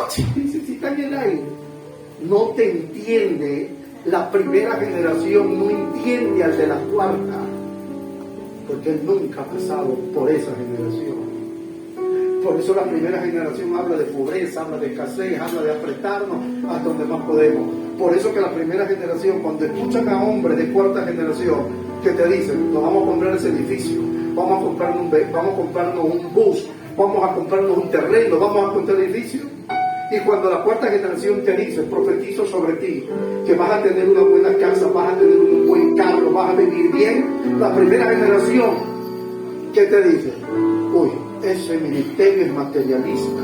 si está en el aire. No te entiende la primera generación, no entiende al de la cuarta, porque él nunca ha pasado por esa generación. Por eso la primera generación habla de pobreza, habla de escasez, habla de apretarnos hasta donde más podemos. Por eso que la primera generación, cuando escuchan a hombres de cuarta generación que te dicen, nos vamos a comprar ese edificio, vamos a comprarnos un bus, vamos a comprarnos un terreno, vamos a comprar edificio. Y cuando la cuarta generación te dice, profetizo sobre ti, que vas a tener una buena casa, vas a tener un buen carro, vas a vivir bien, la primera generación que te dice, uy, ese ministerio es materialista,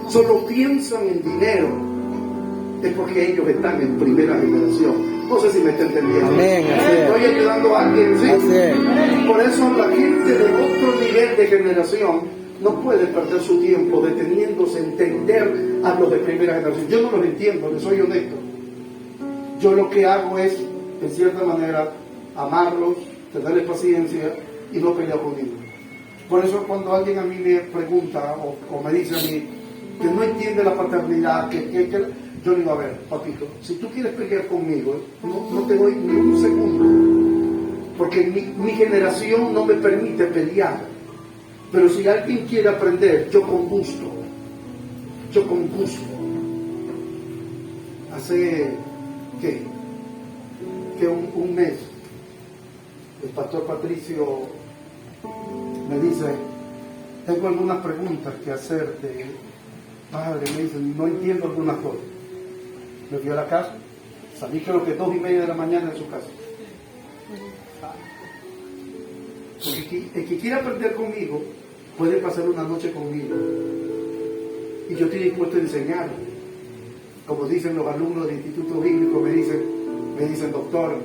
solo piensan en dinero, es porque ellos están en primera generación. No sé si me está entendiendo. Amén, estoy ayudando a alguien, ¿sí? Por eso la gente de otro nivel de generación no puede perder su tiempo deteniéndose a entender a los de primera generación. Yo no los entiendo, les soy honesto. Yo lo que hago es, en cierta manera, amarlos, tenerles paciencia y no pelear con ellos. Por eso cuando alguien a mí me pregunta o me dice a mí que no entiende la paternidad, yo digo, a ver, papito, si tú quieres pelear conmigo, no te doy ni un segundo, porque mi generación no me permite pelear. Pero si alguien quiere aprender, yo con gusto. Hace, un mes, el pastor Patricio me dice, tengo algunas preguntas que hacerte. Padre, me dice, no entiendo algunas cosas. Me fui a la casa, salí creo que 2:30 de la mañana de su casa. Porque el que quiera aprender conmigo, puede pasar una noche conmigo. Y yo estoy dispuesto a enseñar. Como dicen los alumnos del Instituto Bíblico, me dicen, doctor,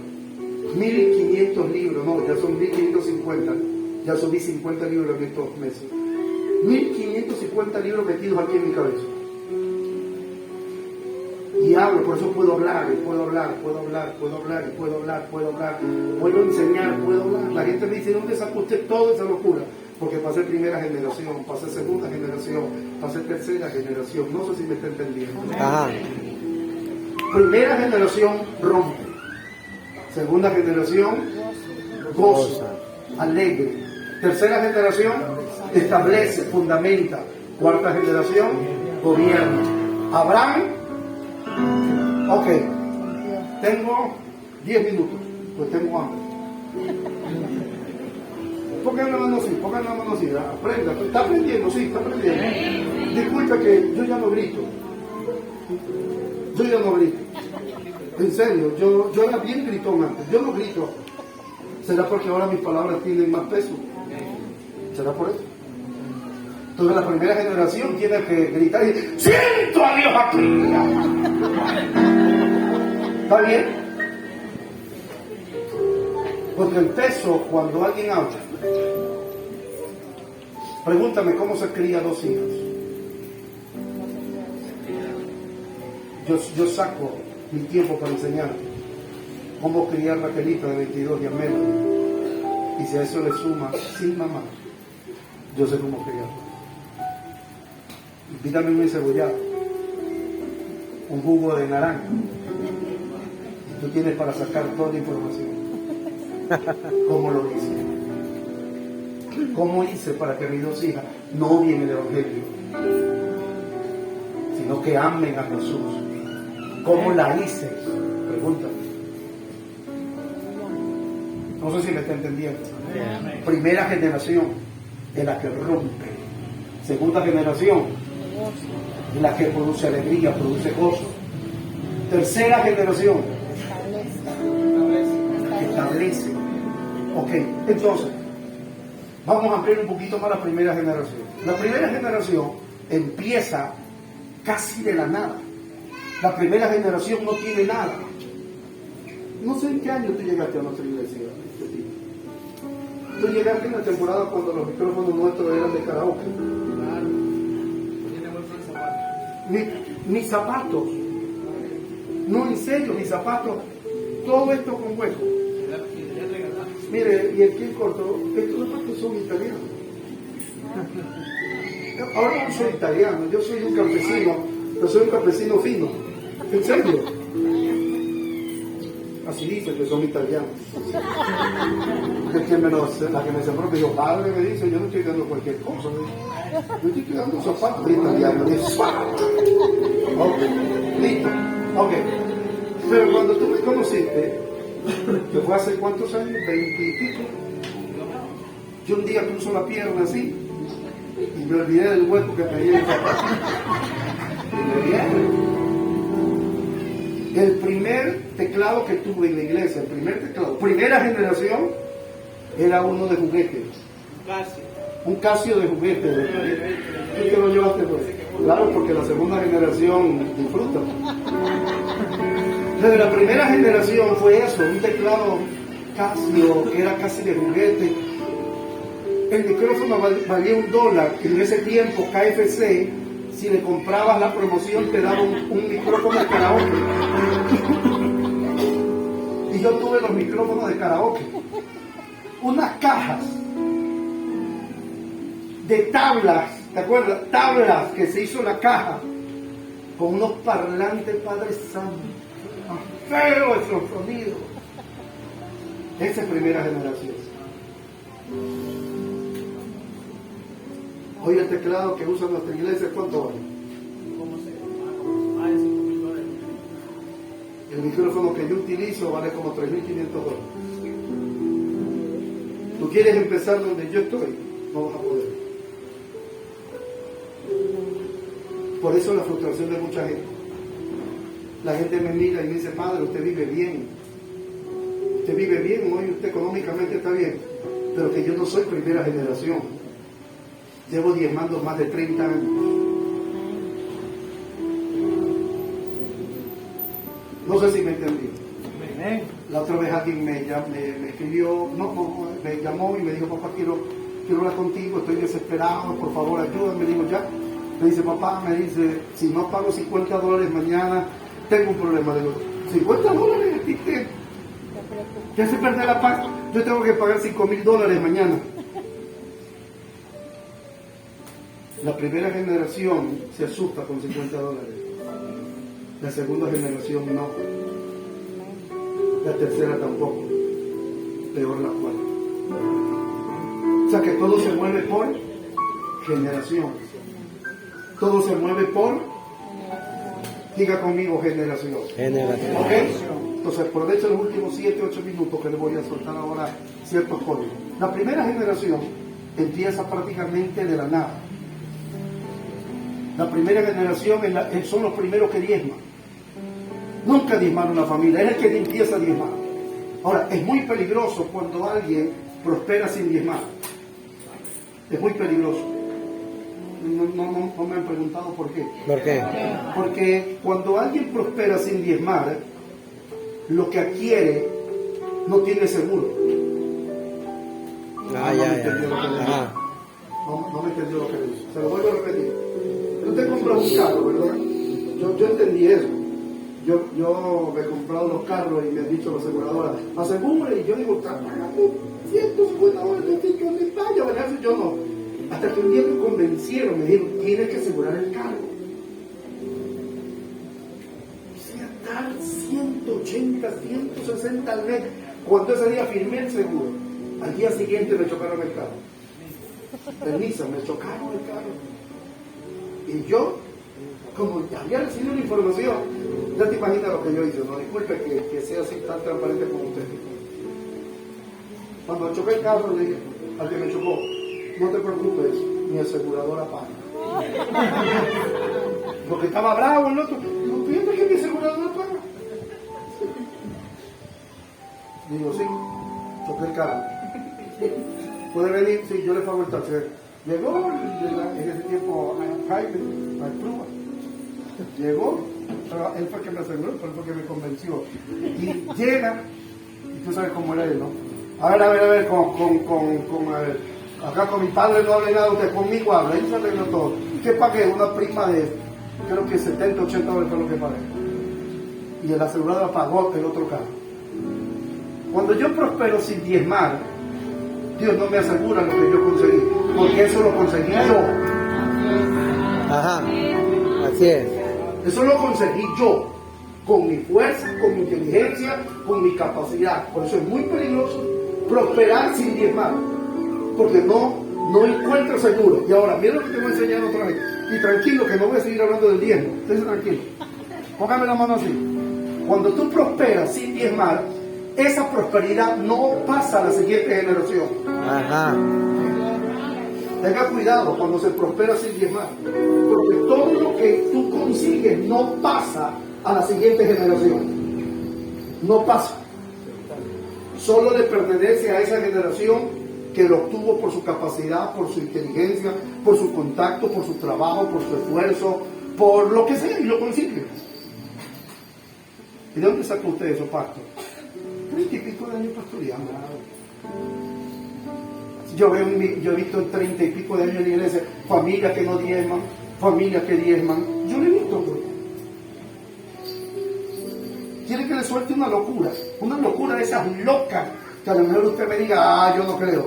1500 libros, no, ya son 1550, ya subí 50 libros en estos meses. 1550 libros metidos aquí en mi cabeza. Y hablo, por eso puedo hablar, puedo enseñar, puedo hablar. La gente me dice, ¿dónde sacó usted toda esa locura? Porque pasé primera generación, pasé segunda generación, pasé tercera generación. No sé si me está entendiendo. Ajá. Primera generación rompe. Segunda generación goza, alegre. Tercera generación establece, fundamenta. Cuarta generación gobierna. Abraham, ok, tengo 10 minutos, pues tengo hambre. Pongan la mano así, aprenda, está aprendiendo, sí, está aprendiendo. Disculpa que yo ya no grito. En serio, yo era bien gritón antes, yo no grito. ¿Será porque ahora mis palabras tienen más peso? ¿Será por eso? Entonces la primera generación tiene que gritar y decir, ¡siento a Dios aquí! ¿Está bien? Porque el peso, cuando alguien habla, pregúntame cómo se cría 2 hijos. Yo saco mi tiempo para enseñarte cómo criar la Raquelita de 22 días menos. Y si a eso le suma sin mamá, yo sé cómo criarla. Invítame un encebollado, un jugo de naranja. Y tú tienes para sacar toda la información. ¿Cómo lo hice? ¿Cómo hice para que mis 2 hijas no odien el Evangelio, sino que amen a Jesús? ¿Cómo la hice? Pregúntame. No sé si me está entendiendo. Primera generación de la que rompe. Segunda generación de la que produce alegría, produce gozo. Tercera generación establece. Ok, entonces vamos a ampliar un poquito más la primera generación. La primera generación empieza casi de la nada. La primera generación no tiene nada. No sé en qué año tú llegaste a nuestra iglesia. Tú llegaste en la temporada cuando los micrófonos nuestros eran de karaoke. Mis zapatos. No, en serio, mis zapatos. Todo esto con hueco. Mire, y el que cortó, estos zapatos son italianos. Ahora no soy italiano, yo soy un campesino Yo soy un campesino fino. ¿En serio? Así dicen que son italianos. La que me sembró me dijo, padre, me dice, yo no estoy dando cualquier cosa. Yo estoy dando zapatos italianos. Ok, listo. Ok. Pero cuando tú me conociste, que fue hace cuántos años, 20 y pico, yo un día cruzo la pierna así y me olvidé del hueco que tenía el papá. El primer teclado que tuve en la iglesia, el primer teclado, primera generación, era uno de juguete. Un Casio de juguete. ¿Tú te lo llevaste, pues? Claro, porque la segunda generación disfruta. Desde la primera generación fue eso, un teclado Casio que era casi de juguete. El micrófono valía $1 y en ese tiempo KFC, si le comprabas la promoción, te daba un micrófono de karaoke. Y yo tuve los micrófonos de karaoke. Unas cajas de tablas, ¿te acuerdas? Tablas que se hizo la caja con unos parlantes, Padre Santo. Feo esos sonidos. Esa es primera generación. Hoy el teclado que usa nuestra iglesia, ¿cuánto vale? El micrófono que yo utilizo vale como $3,500. ¿Tú quieres empezar donde yo estoy? No vas a poder. Por eso la frustración de mucha gente. La gente me mira y me dice, padre, usted vive bien. Usted vive bien, hoy usted económicamente está bien. Pero que yo no soy primera generación. Llevo diezmando más de 30 años. No sé si me entendí. La otra vez alguien me escribió, me llamó y me dijo, papá, quiero hablar contigo, estoy desesperado, por favor ayúdame. Me dijo, ya. Me dice, papá, si no pago $50 mañana, tengo un problema. Le digo, $50 ¿te hace perder la paz? Yo tengo que pagar $5,000 mañana. La primera generación se asusta con $50. La segunda generación no. La tercera tampoco. Peor la cuarta. O sea que todo se mueve por generación. Todo se mueve por, diga conmigo, generación. Generación. ¿Ok? Entonces aprovecho los últimos 7-8 minutos que les voy a soltar ahora ciertos códigos. La primera generación empieza prácticamente de la nada. La primera generación son los primeros que diezman. Nunca diezmaron una familia, es el que empieza a diezmar. Ahora, es muy peligroso cuando alguien prospera sin diezmar. Es muy peligroso. No me han preguntado por qué. ¿Por qué? Porque cuando alguien prospera sin diezmar, lo que adquiere no tiene seguro. No me entendió lo que le dije. Se lo vuelvo a repetir. Tú te compras un carro, ¿verdad? Yo entendí eso. Yo me he comprado los carros y me han dicho las aseguradoras, asegure, y yo digo, está pagando $150, yo no. Hasta que un día me convencieron, me dijeron, tienes que asegurar el carro. Dar 180, 160 al mes. Cuando ese día firmé el seguro, al día siguiente me chocaron el carro. Permiso, me chocaron el carro. Y yo, como había recibido la información, ya te imaginas lo que yo hice, no disculpe que sea así tan transparente como usted. Cuando choqué el carro, le dije al que me chocó, no te preocupes, mi aseguradora paga. Porque estaba bravo el otro, digo, fíjate que mi aseguradora paga. Digo, sí, choqué el carro. ¿Puede venir? Sí, yo le pago el taxi. Llegó en ese tiempo Jaime, al Pluma. Llegó, él fue el que me aseguró, él fue el que me convenció. Y llega, y tú sabes cómo era él, ¿no? A ver, acá con mi padre no hable nada, usted conmigo habla, él se arregló todo. ¿Qué pagué? Una prima de, creo que $70, $80 fue lo que pagué. Y el asegurador pagó el otro carro. Cuando yo prospero sin diezmar, Dios no me asegura lo que yo conseguí, porque eso lo conseguí yo. Ajá, así es. Eso lo conseguí yo, con mi fuerza, con mi inteligencia, con mi capacidad. Por eso es muy peligroso prosperar sin diezmar, porque no encuentro seguro. Y ahora, mira lo que te voy a enseñar otra vez. Y tranquilo, que no voy a seguir hablando del diezmo. Estés tranquilo. Póngame la mano así. Cuando tú prosperas sin diezmar, esa prosperidad no pasa a la siguiente generación. Ajá. Tenga cuidado cuando se prospera sin diezmar, porque todo lo que tú consigues no pasa a la siguiente generación. No pasa. Solo le pertenece a esa generación que lo obtuvo por su capacidad, por su inteligencia, por su contacto, por su trabajo, por su esfuerzo, por lo que sea, y lo consigue. ¿Y de dónde sacó usted eso, pastor? 30 y pico de años pastoreando. Yo he visto 30 y pico de años en la iglesia, familias que no diezman, familias que diezman. Yo lo he visto, bro. Quiere que le suelte una locura de esas locas, que a lo mejor usted me diga, yo no creo.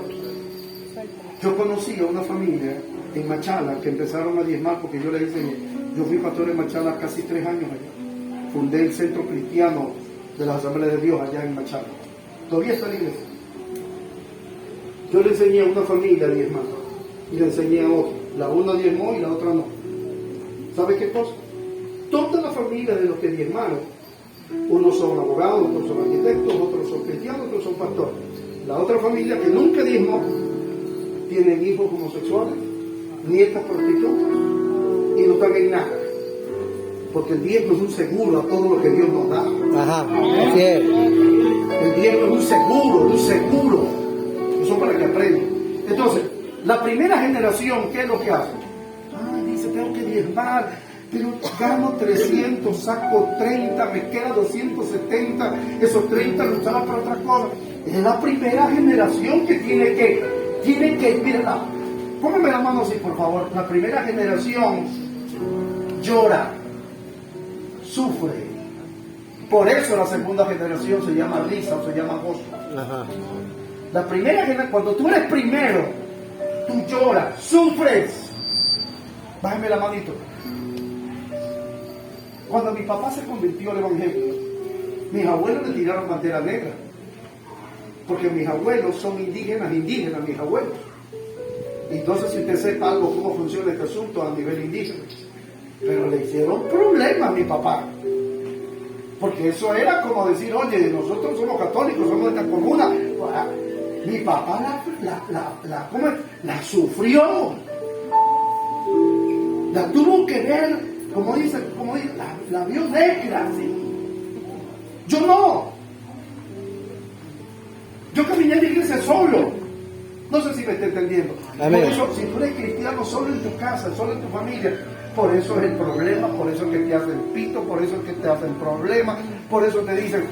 Yo conocí a una familia en Machala que empezaron a diezmar porque yo le enseñé. Yo fui pastor en Machala casi 3 años allá. Fundé el centro cristiano de las Asambleas de Dios allá en Machala. Todavía está la iglesia. Yo le enseñé a una familia a diezmar y le enseñé a otra. La una diezmó y la otra no. ¿Sabe qué cosa? Toda la familia de los que diezmaron, unos son abogados, otros son arquitectos, otros son cristianos, otros son pastores. La otra familia que nunca diezmó, tienen hijos homosexuales, nietas prostitutas y no están en nada. Porque el diezmo es un seguro a todo lo que Dios nos da. Ajá, así es. El diezmo es un seguro. Eso para que aprendan. Entonces, la primera generación, ¿qué es lo que hace? Dice, tengo que diezmar, pero gano 300, saco 30, me queda 270, esos 30 los usaba para otra cosa. Es la primera generación que tiene que, mira, póngame la mano así, por favor. La primera generación llora, sufre. Por eso la segunda generación se llama risa o se llama gozo. Ajá. La primera generación, cuando tú eres primero, tú lloras, sufres. Bájame la manito. Cuando mi papá se convirtió al evangelio, mis abuelos le tiraron bandera negra. Porque mis abuelos son indígenas, mis abuelos. Entonces, si usted sepa algo cómo funciona este asunto a nivel indígena. Pero le hicieron problemas a mi papá. Porque eso era como decir, oye, nosotros somos católicos, somos de esta comuna. Mi papá la sufrió. La tuvo que ver, como dice, la vio negra. ¿Sí? Yo no. Yo caminé en la iglesia solo. No sé si me está entendiendo. Amén. Por eso, si tú eres cristiano solo en tu casa, solo en tu familia, por eso es el problema, por eso es que te hacen pito, por eso es que te hacen problemas, por eso te dicen,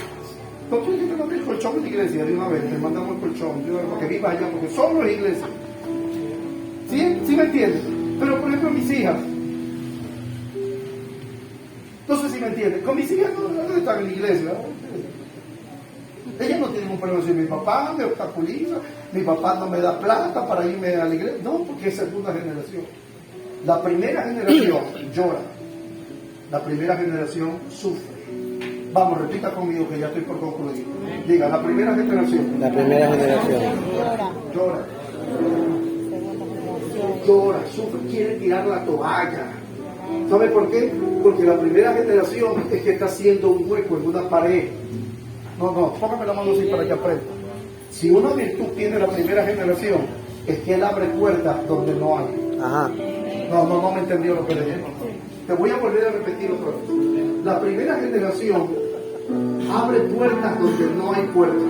no, tú dijiste que el colchón en la iglesia, de una vez, te mandamos el colchón, para que vivas allá, porque solo es iglesia. ¿Sí me entiendes? Pero por ejemplo mis hijas, no sé si me entienden, con mis hijas no están en la iglesia, ellas no tienen un problema. Si mi papá me obstaculiza, mi papá no me da plata para irme a la iglesia, no, porque es segunda generación. La primera generación llora, la primera generación sufre. Vamos, repita conmigo que ya estoy por concluir. Diga, la primera generación. La primera generación. Llora, sufre, quiere tirar la toalla. ¿Sabe por qué? Porque la primera generación es que está haciendo un hueco en una pared. No, póngame la mano así para que aprenda. Si una virtud tiene la primera generación, es que él abre puertas donde no hay. Ajá. No me entendió lo que le dije. Te voy a volver a repetir otra vez. La primera generación abre puertas donde no hay puertas.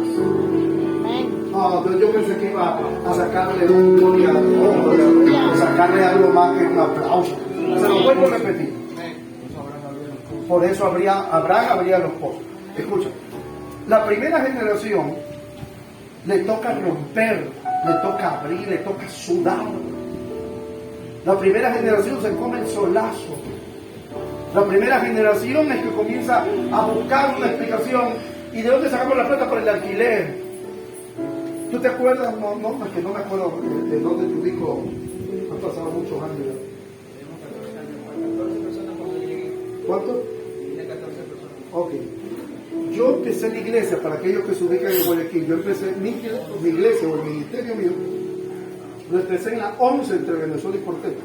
No, entonces yo pensé que iba a sacarle un gloria a Dios, a sacarle algo más que un aplauso. Se lo vuelvo a repetir. Por eso Abraham abría los pozos. Escucha, la primera generación le toca romper, le toca abrir, le toca sudar. La primera generación se come el solazo. La primera generación es que comienza a buscar una explicación. ¿Y de dónde sacamos la plata para el alquiler? ¿Tú te acuerdas? No, es que no me acuerdo de dónde te ubico. Han pasado muchos años. ¿Cuánto? Tiene 14 personas. Ok. Yo empecé la iglesia, para aquellos que se ubican en Guayaquil, yo empecé mi iglesia o el ministerio mío, lo empecé en la 11 entre Venezuela y Portela,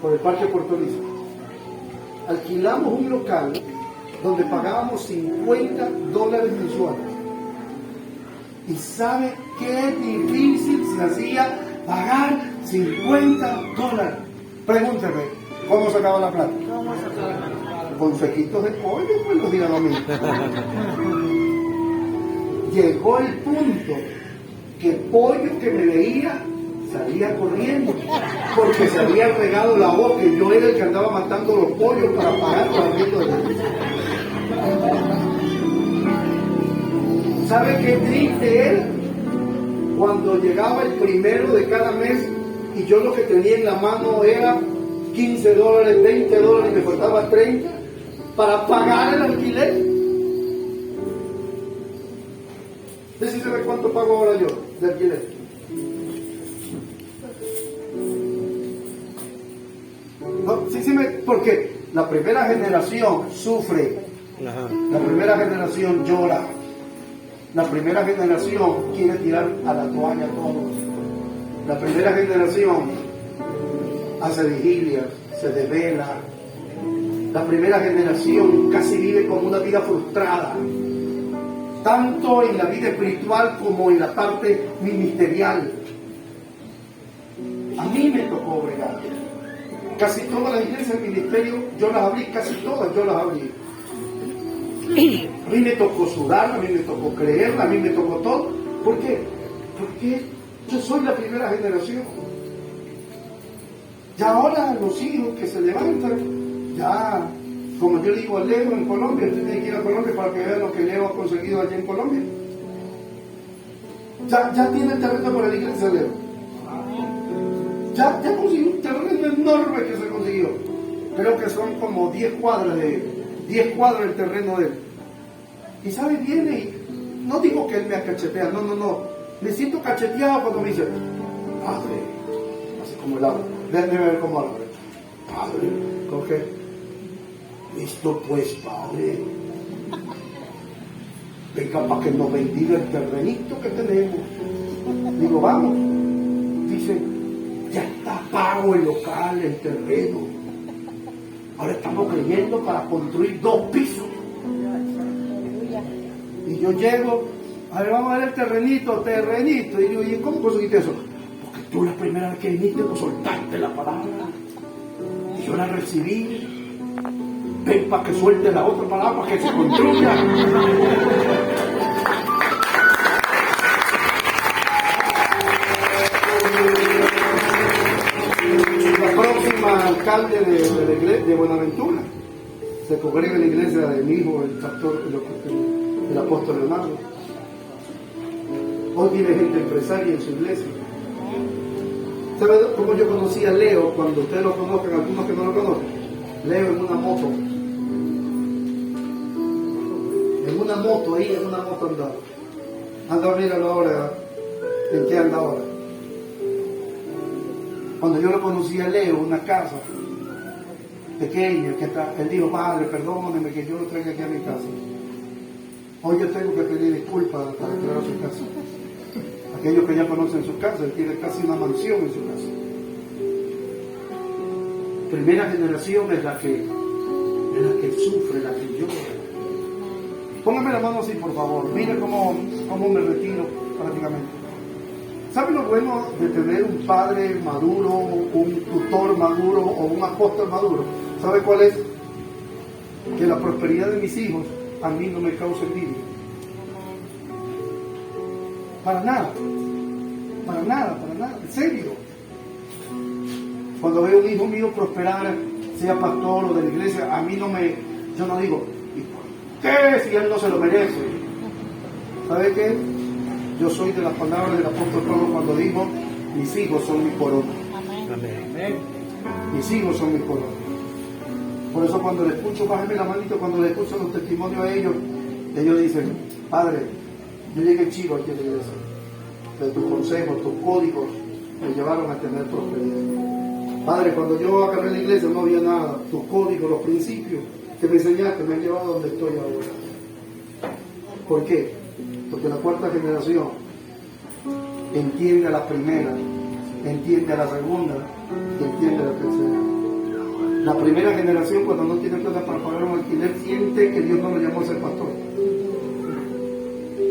por el Parque Puerto Rico. Alquilamos un local donde pagábamos $50 mensuales. ¿Y sabe qué difícil se hacía pagar $50? Pregúnteme, ¿cómo sacaba la plata? Con sequitos de pollo, pues los días domingos. Llegó el punto que pollo que me veía salía corriendo, porque se había regado la voz que yo era el que andaba matando los pollos para pagar los arriendos de la iglesia. ¿Sabe qué triste era? Cuando llegaba el primero de cada mes y yo lo que tenía en la mano era $15, $20 y me faltaba 30 para pagar el alquiler. ¿Sí sabe cuánto pago ahora yo de alquiler? No, porque la primera generación sufre, la primera generación llora, la primera generación quiere tirar a la toalla a todos, la primera generación hace vigilias, se desvela, la primera generación casi vive como una vida frustrada, tanto en la vida espiritual como en la parte ministerial. A mí me tocó bregar. Casi todas las iglesias del ministerio yo las abrí, casi todas yo las abrí. A mí me tocó sudar, a mí me tocó creer, a mí me tocó todo. ¿Por qué? Porque yo soy la primera generación. Y ahora los hijos que se levantan, ya, como yo le digo a Leo en Colombia, usted tiene que ir a Colombia para que vean lo que Leo ha conseguido allá en Colombia. Ya tiene el terreno por la iglesia, Leo. Ya consiguió un terreno enorme que se consiguió. Creo que son como 10 cuadras el terreno de él. Y sabe, viene y no digo que él me cachetea, no. Me siento cacheteado cuando me dice, padre, así como el habla. Déjenme ver cómo habla. Padre, coge. Listo pues, padre. Venga para que nos bendiga el terrenito que tenemos. Digo, vamos. Dice, ya está pago el local, el terreno. Ahora estamos creyendo para construir 2 pisos. Y yo llego, a ver, vamos a ver el terrenito. Y yo, ¿y cómo conseguiste eso? Porque tú la primera vez que viniste, pues soltaste la palabra. Y yo la recibí. Ven para que suelte la otra palabra, para que se construya. La próxima alcalde de Buenaventura se congrega en la iglesia de mi hijo, el pastor, el apóstol Leonardo. Hoy tiene gente empresaria en su iglesia. ¿Sabe cómo yo conocí a Leo? Cuando ustedes lo conozcan, algunos que no lo conocen. Leo en una moto. En una moto andaba. Anda, míralo ahora. ¿En qué anda ahora? Cuando yo lo conocí a Leo, una casa pequeña, él dijo, padre, perdóneme que yo lo traiga aquí a mi casa. Hoy yo tengo que pedir disculpas para entrar a su casa. Aquellos que ya conocen su casa, él tiene casi una mansión en su casa. Primera generación es la que sufre, la que llora. Póngame la mano así, por favor. Mire cómo me retiro prácticamente. ¿Sabe lo bueno de tener un padre maduro, un tutor maduro o un apóstol maduro? ¿Sabe cuál es? Que la prosperidad de mis hijos a mí no me causa envidia. Para nada, en serio. Cuando veo un hijo mío prosperar, sea pastor o de la iglesia, a mí yo no digo, ¿y por qué si él no se lo merece? ¿Sabe qué? Yo soy de las palabras del apóstol Pablo cuando dijo, mis hijos son mi corona. Amén. Mis hijos son mi corona. Por eso cuando le escucho, bájeme la manito, cuando le escucho los testimonios a ellos dicen, padre, yo llegué chico aquí a la iglesia, de tus consejos, tus códigos me llevaron a tener prosperidad. Padre, cuando yo agarré la iglesia no había nada, tus códigos, los principios que me enseñaste me han llevado a donde estoy ahora. ¿Por qué? Porque la cuarta generación entiende a la primera, entiende a la segunda y entiende a la tercera. La primera generación, cuando no tiene plata para pagar un alquiler, siente que Dios no lo llamó a ser pastor.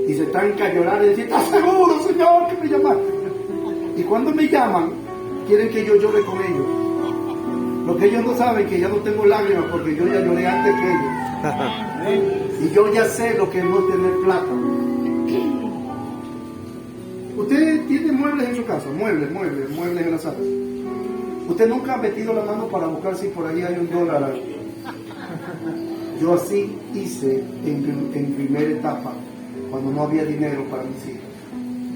Y se están llorando y dicen, ¿estás seguro, Señor, que me llamaste? Y cuando me llaman, quieren que yo llore con ellos. Lo que ellos no saben es que ya no tengo lágrimas porque yo ya lloré antes que ellos. Y yo ya sé lo que es no tener plata. Usted tiene muebles en su casa, muebles en la sala. Usted nunca ha metido la mano para buscar si por ahí hay $1. Yo así hice en primera etapa, cuando no había dinero para mis hijos.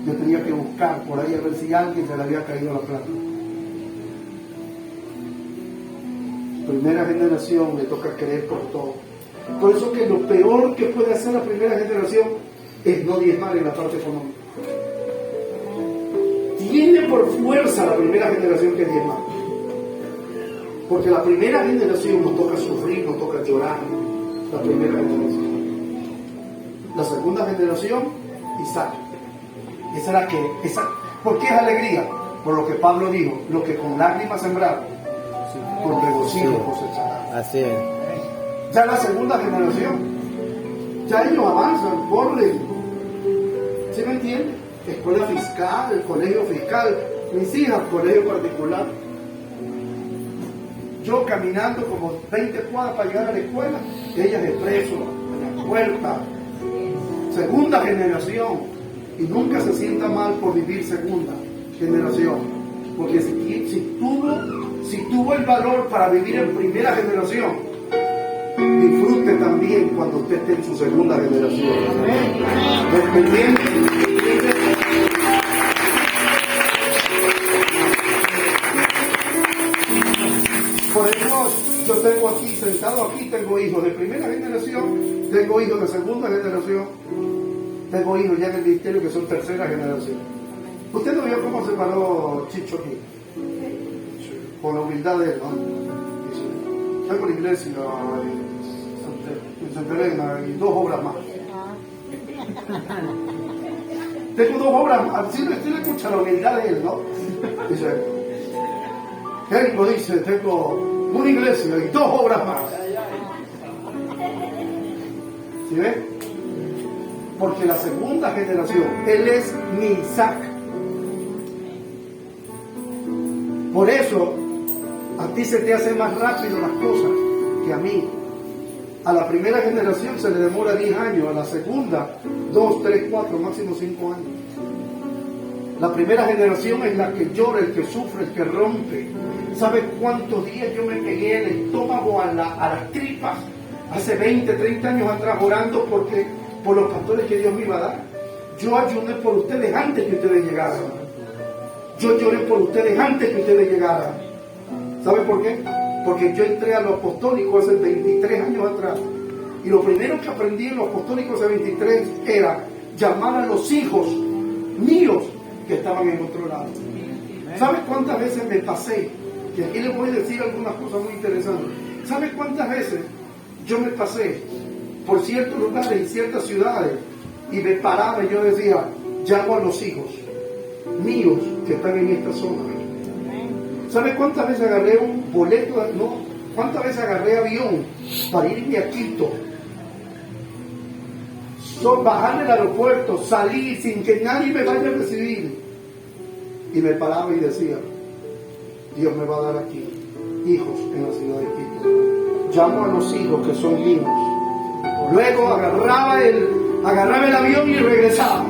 Yo tenía que buscar por ahí a ver si a alguien se le había caído la plata. Primera generación le toca creer por todo. Por eso que lo peor que puede hacer la primera generación es no diezmar en la parte económica. Tiene por fuerza la primera generación que diezmar. Porque la primera generación nos toca sufrir, nos toca llorar. La primera generación. La segunda generación, Isaac. Esa era ¿por qué es alegría? Por lo que Pablo dijo, lo que con lágrimas sembraron, con regocijo cosecharán. Así es. Ya la segunda generación, ya ellos avanzan, corren. ¿Sí me entienden? Escuela fiscal, el colegio fiscal, mis hijas, colegio particular. Yo caminando como 20 cuadras para llegar a la escuela, ellas expreso, en la puerta. Segunda generación, y nunca se sienta mal por vivir segunda generación, porque si tuvo el valor para vivir en primera generación, disfrute también cuando usted esté en su segunda generación. ¿Me entiende? Por eso yo tengo aquí, sentado aquí, tengo hijos de primera generación, tengo hijos de segunda generación, tengo hijos ya en el ministerio que son tercera generación. ¿Usted no vio cómo se paró Chicho aquí? Con la humildad de él, ¿no? Dice, tengo la iglesia en Santa Elena y 2 obras más. Tengo 2 obras más. Si le escucha la humildad de él, ¿no? Dice, tengo una iglesia y 2 obras más. ¿Sí ve? Porque la segunda generación, él es mi Isaac. Por eso, a ti se te hace más rápido las cosas que a mí. A la primera generación se le demora 10 años, a la segunda 2, 3, 4, máximo 5 años. La primera generación es la que llora, el que sufre, el que rompe. ¿Sabe cuántos días yo me pegué el estómago a las tripas hace 20, 30 años atrás orando por los pastores que Dios me iba a dar? Yo ayuné por ustedes antes que ustedes llegaran. Yo lloré por ustedes antes que ustedes llegaran. ¿Sabe por qué? Porque yo entré a lo apostólico hace 23 años atrás. Y lo primero que aprendí en lo apostólico hace 23 era llamar a los hijos míos que estaban en otro lado. ¿Sabe cuántas veces me pasé? Y aquí les voy a decir algunas cosas muy interesantes. ¿Sabe cuántas veces yo me pasé por ciertos lugares y ciertas ciudades y me paraba y yo decía, llamo a los hijos míos que están en esta zona? ¿Sabe cuántas veces agarré un boleto? No, ¿cuántas veces agarré avión para irme a Quito? Bajar del aeropuerto, salir sin que nadie me vaya a recibir. Y me paraba y decía, Dios me va a dar aquí hijos en la ciudad de Quito. Llamo a los hijos que son míos. Luego agarraba el avión y regresaba.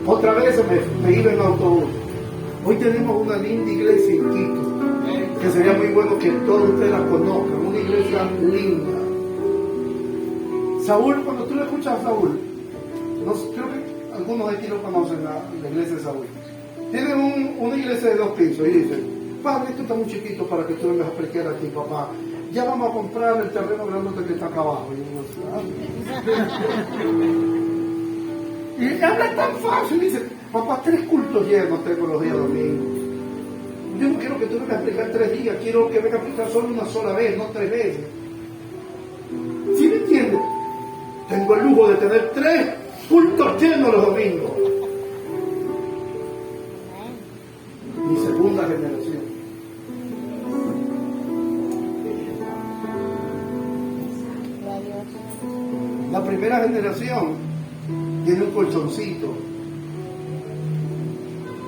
Otra vez me iba en autobús. Hoy tenemos una linda iglesia en Quito, que sería muy bueno que todos ustedes la conozcan. Una iglesia linda. Saúl, cuando tú le escuchas a Saúl, creo que algunos de aquí lo conocen, la iglesia de Saúl. Tiene una iglesia de 2 pisos y dice, padre, esto está muy chiquito para que tú vengas a predicar aquí, papá. Ya vamos a comprar el terreno grandote que está acá abajo. Y habla tan fácil, dice, papá, 3 cultos llenos tengo los días domingos. Yo no quiero que tú vengas a explicar 3 días, quiero que vengas a explicar solo una sola vez, no 3 veces. Tengo el lujo de tener 3 cultos llenos los domingos. Mi segunda generación. La primera generación tiene un colchoncito.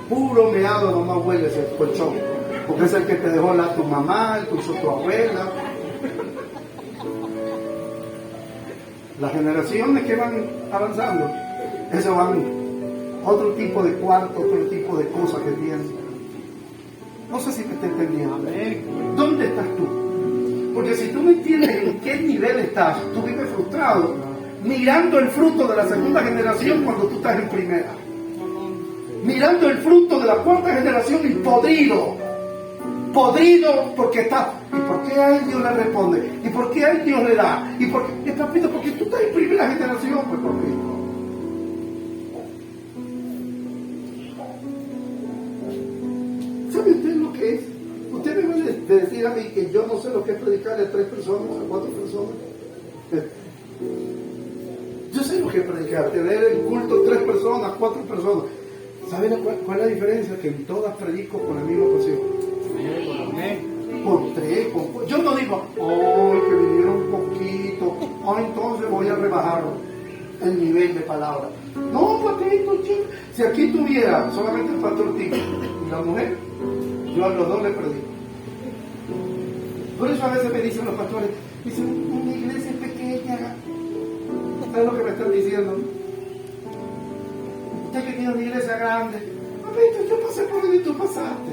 Puro meado nomás huele ese colchón. Porque es el que te dejó tu mamá, el que usó tu abuela. Las generaciones que van avanzando, eso van otro tipo de cuarto, otro tipo de cosas que piensan. No sé si me está entendiendo. ¿Dónde estás tú? Porque si tú no entiendes en qué nivel estás, tú vives frustrado, mirando el fruto de la segunda generación cuando tú estás en primera. Mirando el fruto de la cuarta generación y podrido porque está. ¿Y por qué a él Dios le responde? ¿Y por qué a él Dios le da? ¿Y por qué? Papito, porque tú estás en primera generación, pues papito. ¿Sabe usted lo que es? Usted me va a decir a mí que yo no sé lo que es predicarle a 3 personas, a 4 personas. Yo sé lo que es predicar, tener el culto 3 personas, 4 personas. ¿Saben cuál es la diferencia? Que en todas predico con la misma pasión. Por 3, yo no digo, que vinieron un poquito, entonces voy a rebajar el nivel de palabra. No, papito, chico. Si aquí tuviera solamente el pastor Tico y la mujer, yo a los 2 le predico. Por eso a veces me dicen los pastores, dicen, una iglesia pequeña. ¿Sabes lo que me están diciendo? Usted que tiene una iglesia grande, papito, yo pasé por donde tú pasaste.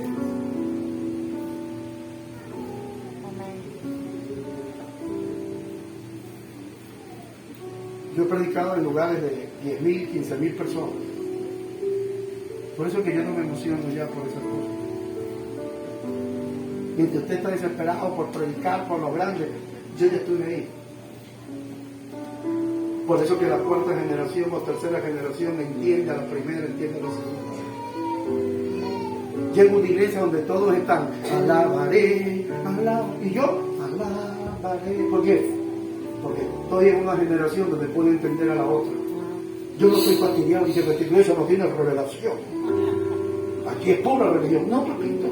Yo he predicado en lugares de 10,000, 15,000 personas. Por eso que yo no me emociono ya por esas cosas. Mientras usted está desesperado por predicar por lo grande, yo ya estuve ahí. Por eso que la cuarta generación o tercera generación entiende a la primera, entiende a la segunda. Llego a una iglesia donde todos están, alabaré, y yo, alabaré. ¿Por qué? Porque estoy en una generación donde puedo entender a la otra. Yo no soy fastidiado y que esta iglesia no tiene revelación. Aquí es pura religión. No, papito.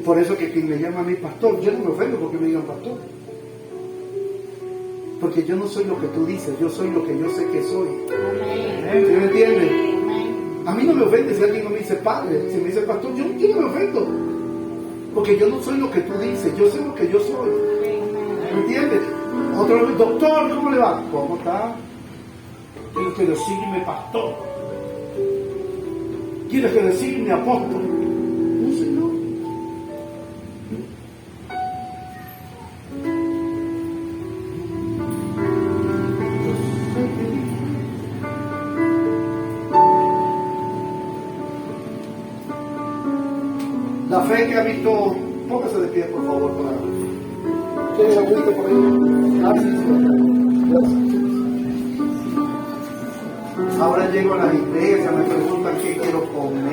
Por eso que quien me llama a mí pastor, yo no me ofendo porque me digan pastor. Porque yo no soy lo que tú dices, yo soy lo que yo sé que soy. ¿Sí me entiendes? A mí no me ofende si alguien no me dice padre, si me dice pastor, yo no me ofendo. Porque yo no soy lo que tú dices, yo sé lo que yo soy. ¿Me entiendes? Otro doctor, ¿cómo le va? ¿Cómo está? ¿Quieres que designe pastor? ¿Quieres que designe apóstol? No, Señor. La fe que ha visto, póngase de pie por favor para que agüite por ahí. Gracias. Ahora llego a la iglesia, me preguntan qué quiero comer.